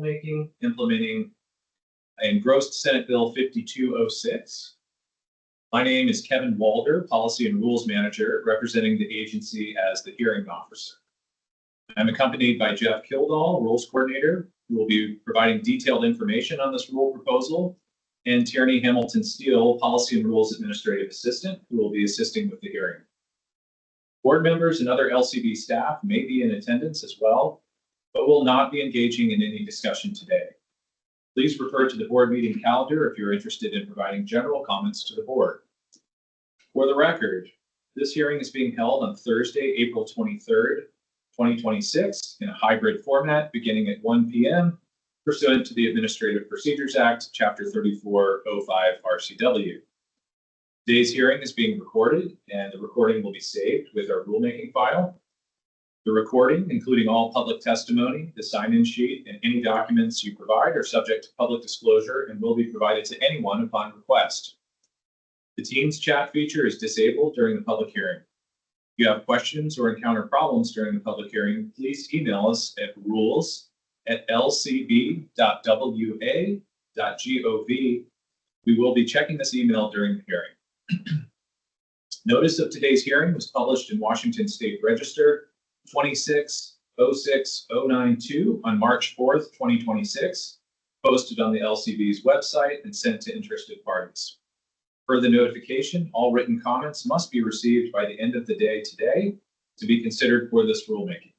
rulemaking implementing engrossed Senate Bill 5206. My name is Kevin Walder, Policy and Rules Manager, representing the agency as the hearing officer. I'm accompanied by Jeff Kildall, Rules Coordinator, who will be providing detailed information on this rule proposal, and Tierney Hamilton Steele, Policy and Rules Administrative Assistant, who will be assisting with the hearing. Board members and other LCB staff may be in attendance as well, but will not be engaging in any discussion today. Please refer to the board meeting calendar if you're interested in providing general comments to the board. For the record, this hearing is being held on Thursday, April 23rd, 2026 in a hybrid format beginning at 1 p.m. pursuant to the Administrative Procedures Act, Chapter 3405 RCW. Today's hearing is being recorded, and the recording will be saved with our rulemaking file. The recording, including all public testimony, the sign-in sheet, and any documents you provide are subject to public disclosure and will be provided to anyone upon request. The Teams chat feature is disabled during the public hearing. If you have questions or encounter problems during the public hearing, please email us at rules@lcb.wa.gov. We will be checking this email during the hearing. Notice of today's hearing was published in Washington State Register 2606092 on March 4th, 2026, posted on the LCB's website and sent to interested parties. Per the notification, all written comments must be received by the end of the day today to be considered for this rulemaking.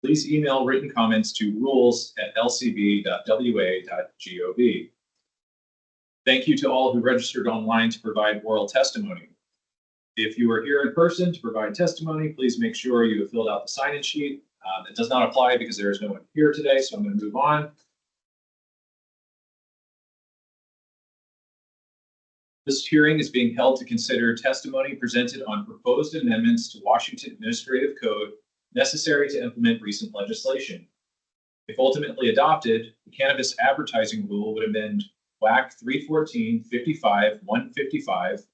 Please email written comments to rules@lcb.wa.gov. Thank you to all who registered online to provide oral testimony. If you are here in person to provide testimony, please make sure you have filled out the sign-in sheet. It does not apply because there is no one here today, so I'm going to move on. This hearing is being held to consider testimony presented on proposed amendments to Washington Administrative Code necessary to implement recent legislation. If ultimately adopted, the cannabis advertising rule would amend WAC 314-55-155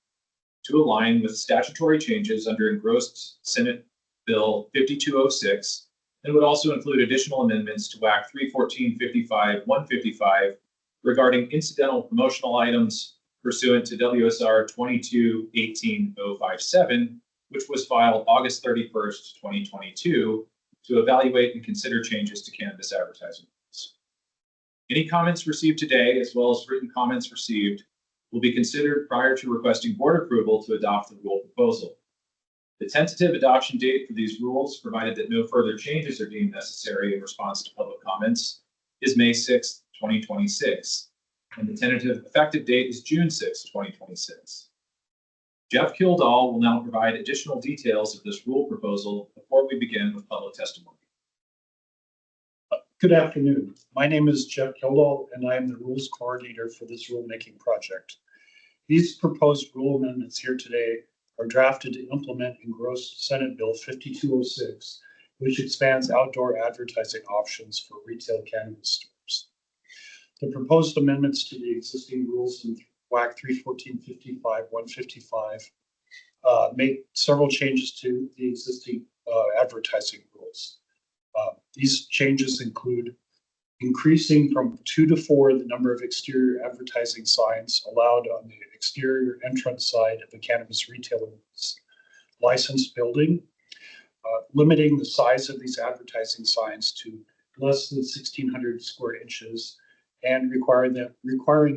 to align with statutory changes under engrossed Senate Bill 5206 and would also include additional amendments to WAC 314-55-155 regarding incidental promotional items pursuant to WSR 22-18057, which was filed August 31st, 2022, to evaluate and consider changes to cannabis advertising rules. Any comments received today, as well as written comments received, will be considered prior to requesting board approval to adopt the rule proposal. The tentative adoption date for these rules, provided that no further changes are deemed necessary in response to public comments, is May 6th, 2026. And the tentative effective date is June 6, 2026. Jeff Kildall will now provide additional details of this rule proposal before we begin with public testimony. Good afternoon. My name is Jeff Kildall, and I am the Rules Coordinator for this rulemaking project. These proposed rule amendments here today are drafted to implement engrossed Senate Bill 5206, which expands outdoor advertising options for retail cannabis stores. The proposed amendments to the existing rules in WAC 314-55-155 make several changes to the existing advertising rules. These changes include increasing from 2 to 4 the number of exterior advertising signs allowed on the exterior entrance side of the cannabis retailer's licensed building, limiting the size of these advertising signs to less than 1,600 square inches, and requiring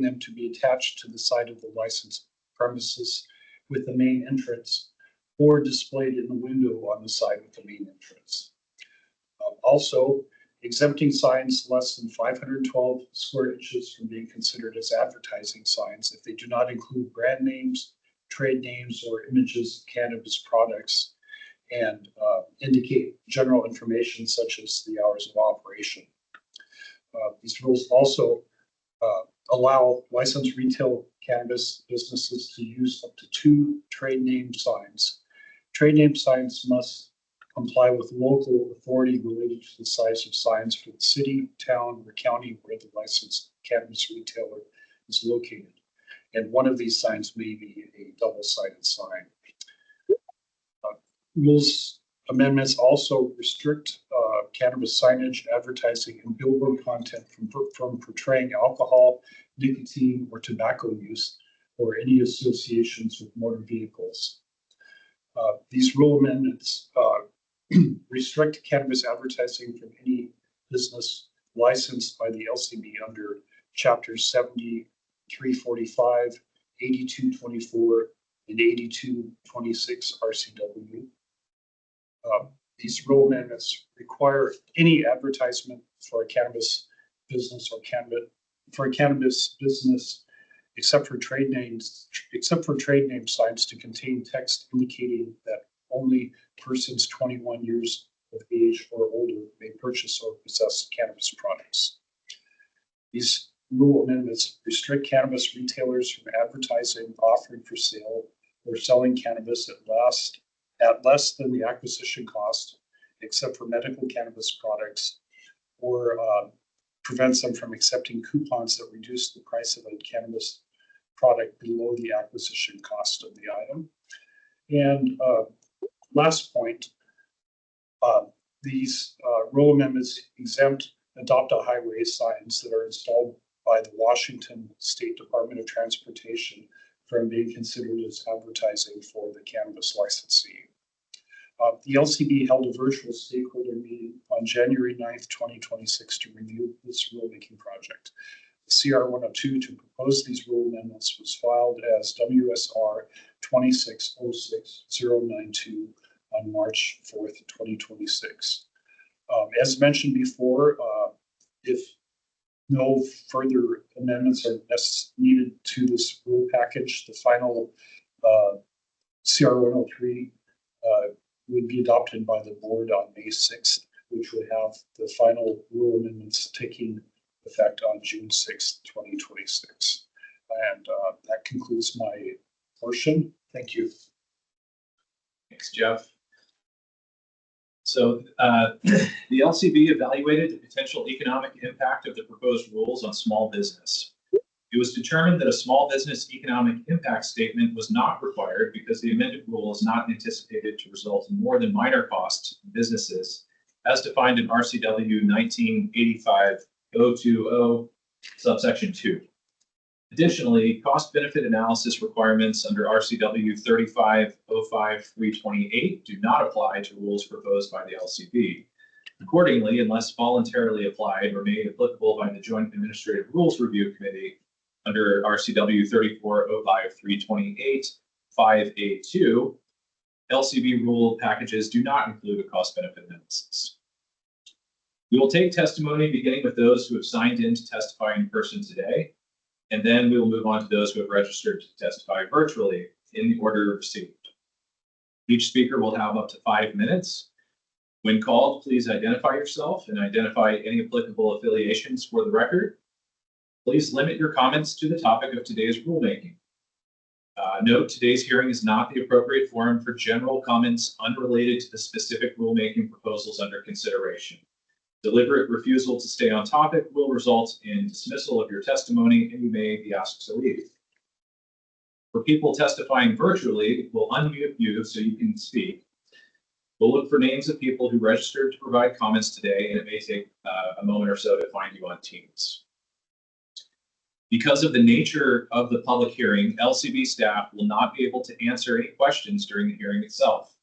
them to be attached to the side of the licensed premises with the main entrance or displayed in the window on the side of the main entrance. Also, exempting signs less than 512 square inches from being considered as advertising signs if they do not include brand names, trade names, or images of cannabis products and indicate general information such as the hours of operation. These rules also allow licensed retail cannabis businesses to use up to 2 trade name signs. Trade name signs must comply with local authority related to the size of signs for the city, town, or county where the licensed cannabis retailer is located. And one of these signs may be a double-sided sign. Rules Amendments also restrict cannabis signage, advertising, and billboard content from portraying alcohol, nicotine, or tobacco use, or any associations with motor vehicles. These rule amendments restrict cannabis advertising from any business licensed by the LCB under Chapters 70, 345, 8224, and 8226 RCW. These rule amendments require any advertisement for a cannabis business or for a cannabis business, except for trade name signs to contain text indicating that only persons 21 years of age or older may purchase or possess cannabis products. These rule amendments restrict cannabis retailers from advertising, offering for sale, or selling cannabis at less than the acquisition cost, except for medical cannabis products, or prevents them from accepting coupons that reduce the price of a cannabis product below the acquisition cost of the item. And last point, these rule amendments exempt adopt-a-highway signs that are installed by the Washington State Department of Transportation from being considered as advertising for the cannabis licensee. The LCB held a virtual stakeholder meeting on January 9th, 2026 to review this rulemaking project. The CR 102 to propose these rule amendments was filed as WSR 2606092 on March 4th, 2026. As mentioned before, if no further amendments are needed to this rule package, the final CR 103 would be adopted by the board on May 6th, which would have the final rule amendments taking effect on June 6th, 2026. And that concludes my portion. Thank you. Thanks, Jeff. So the LCB evaluated the potential economic impact of the proposed rules on small business. It was determined that a small business economic impact statement was not required because the amended rule is not anticipated to result in more than minor costs to businesses as defined in RCW 1985-020 subsection 2. Additionally, cost-benefit analysis requirements under RCW 35-05-328 do not apply to rules proposed by the LCB. Accordingly, unless voluntarily applied or made applicable by the Joint Administrative Rules Review Committee under RCW 34-05-328 5A2, LCB rule packages do not include a cost-benefit analysis. We will take testimony beginning with those who have signed in to testify in person today, and then we will move on to those who have registered to testify virtually in the order received. Each speaker will have up to 5 minutes. When called, please identify yourself and identify any applicable affiliations for the record. Please limit your comments to the topic of today's rulemaking. Note, today's hearing is not the appropriate forum for general comments unrelated to the specific rulemaking proposals under consideration. Deliberate refusal to stay on topic will result in dismissal of your testimony, and you may be asked to leave. For people testifying virtually, we'll unmute you so you can speak. We'll look for names of people who registered to provide comments today, and it may take a moment or so to find you on Teams. Because of the nature of the public hearing, LCB staff will not be able to answer any questions during the hearing itself.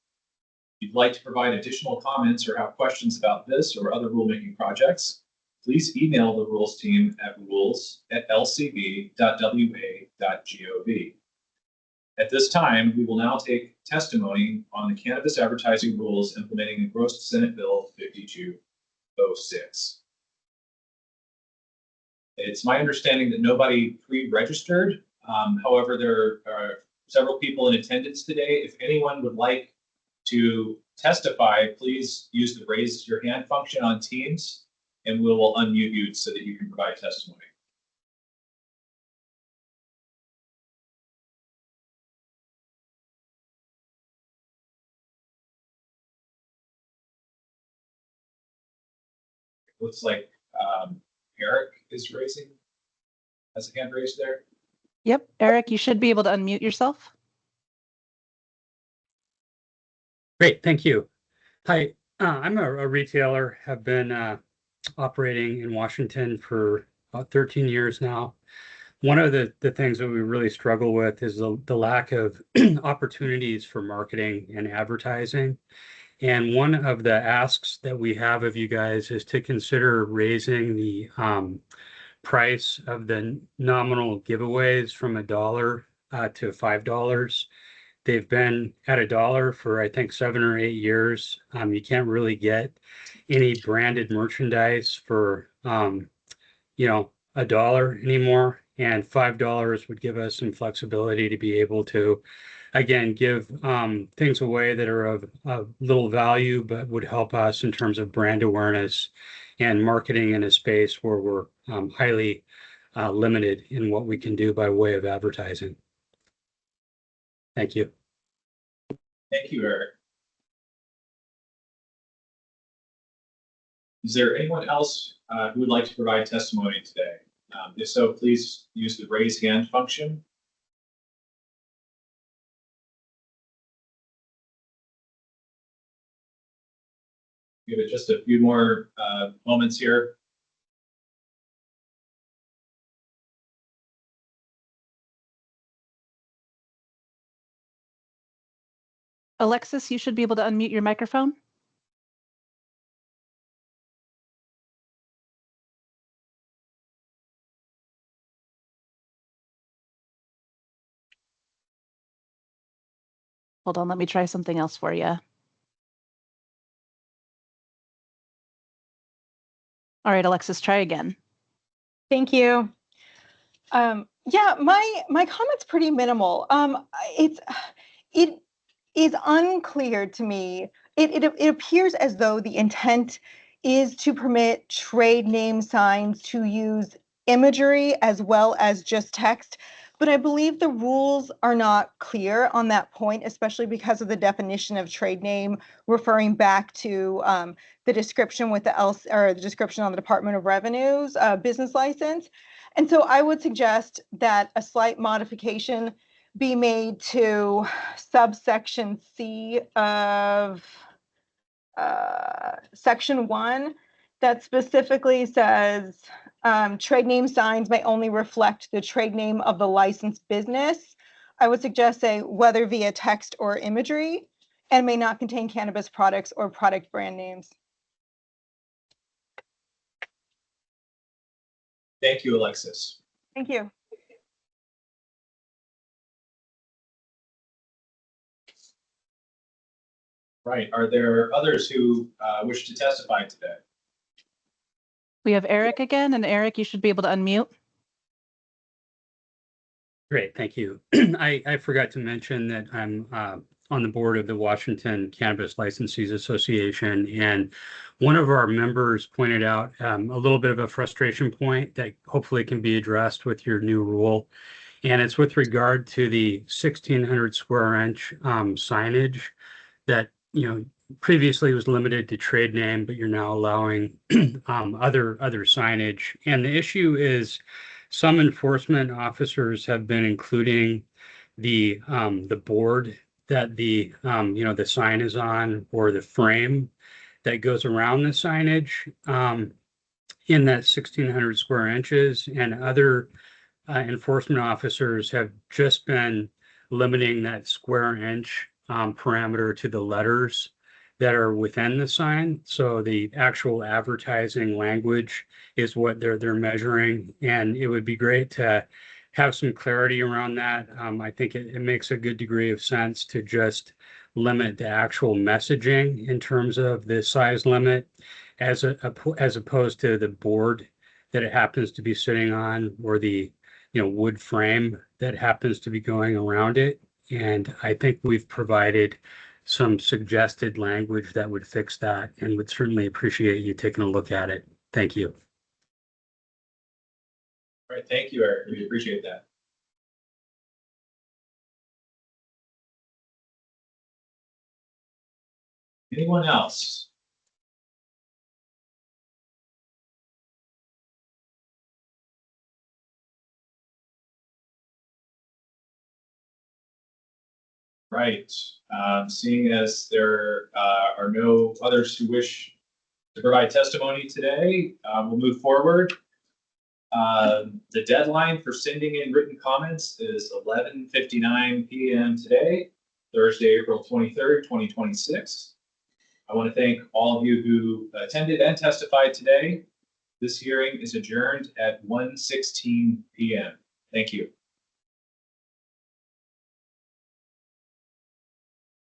If you'd like to provide additional comments or have questions about this or other rulemaking projects, please email the rules team at rules@lcb.wa.gov. At this time, we will now take testimony on the cannabis advertising rules implementing engrossed Senate Bill 5206. It's my understanding that nobody pre-registered. However, there are several people in attendance today. If anyone would like to testify, please use the raise your hand function on Teams, and we will unmute you so that you can provide testimony. Looks like Eric is has a hand raised there. Yep, Eric, you should be able to unmute yourself. Great, thank you. Hi, I'm a retailer, have been operating in Washington for about 13 years now. One of the things that we really struggle with is the lack of opportunities for marketing and advertising. And one of the asks that we have of you guys is to consider raising the price of the nominal giveaways from $1 to $5. They've been at $1 for, I think, 7 or 8 years. You can't really get any branded merchandise for, $1 anymore. And $5 would give us some flexibility to be able to, again, give things away that are of little value, but would help us in terms of brand awareness and marketing in a space where we're highly limited in what we can do by way of advertising. Thank you. Thank you, Eric. Is there anyone else who would like to provide testimony today? If so, please use the raise hand function. Give it just a few more moments here. Alexis, you should be able to unmute your microphone. Hold on, let me try something else for you. All right, Alexis, try again. Thank you. Yeah, my comment's pretty minimal. It is unclear to me. It appears as though the intent is to permit trade name signs to use imagery as well as just text. But I believe the rules are not clear on that point, especially because of the definition of trade name referring back to the description with the description on the Department of Revenue's business license. And so I would suggest that a slight modification be made to subsection C of section 1 that specifically says trade name signs may only reflect the trade name of the licensed business. I would suggest say whether via text or imagery, and may not contain cannabis products or product brand names. Thank you, Alexis. Thank you. Right. Are there others who wish to testify today? We have Eric again, and Eric, you should be able to unmute. Great, thank you. I forgot to mention that I'm on the board of the Washington Cannabis Licensees Association, and one of our members pointed out a little bit of a frustration point that hopefully can be addressed with your new rule, and it's with regard to the 1,600 square inch signage that previously was limited to trade name, but you're now allowing other signage. And the issue is some enforcement officers have been including the board that the sign is on, or the frame that goes around the signage in that 1,600 square inches, and other enforcement officers have just been limiting that square inch parameter to the letters that are within the sign. So the actual advertising language is what they're measuring, and it would be great to have some clarity around that. I think it makes a good degree of sense to just limit the actual messaging in terms of the size limit, as opposed to the board that it happens to be sitting on, or the wood frame that happens to be going around it. And I think we've provided some suggested language that would fix that, and would certainly appreciate you taking a look at it. Thank you. All right, thank you, Eric. We appreciate that. Anyone else? Right. Seeing as there are no others who wish to provide testimony today, we'll move forward. The deadline for sending in written comments is 11:59 p.m. today, Thursday, April 23rd, 2026. I want to thank all of you who attended and testified today. This hearing is adjourned at 1:16 p.m. Thank you.